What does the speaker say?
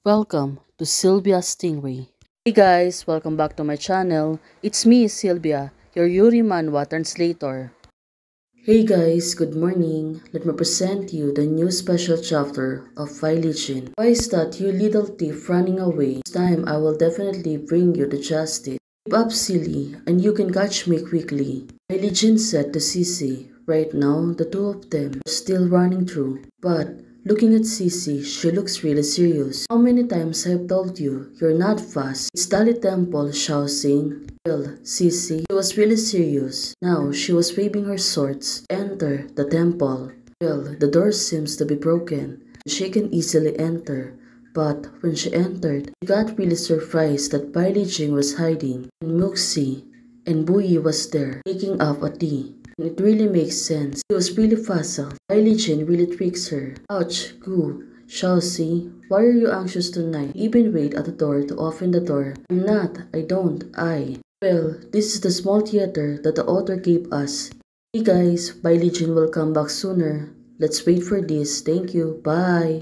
Welcome to Sylvia Stingray. Hey guys, welcome back to my channel. It's me, Sylvia, your Yuri Manhwa translator. Hey guys, good morning. Let me present you the new special chapter of Phylogene. Why is that you little thief running away? This time I will definitely bring you to justice. Keep up silly, and you can catch me quickly. Phylogene said to Sissy. Right now, the two of them are still running through, but looking at Sissy, she looks really serious. How many times I've told you, you're not fast? It's Dali Temple, Shao Xing. Well, Sissy, she was really serious. Now, she was waving her swords. Enter the temple. Well, the door seems to be broken. She can easily enter. But when she entered, she got really surprised that Bai Li Jing was hiding, and Muxi and Buyi was there, making up a tea. And it really makes sense. She was really facile. Bai Li Jing really tricks her. Ouch, Gu. Chelsea, why are you anxious tonight? You even wait at the door to open the door. I'm not. I don't. Well, this is the small theater that the author gave us. Hey guys, Bai Li Jing will come back sooner. Let's wait for this. Thank you. Bye.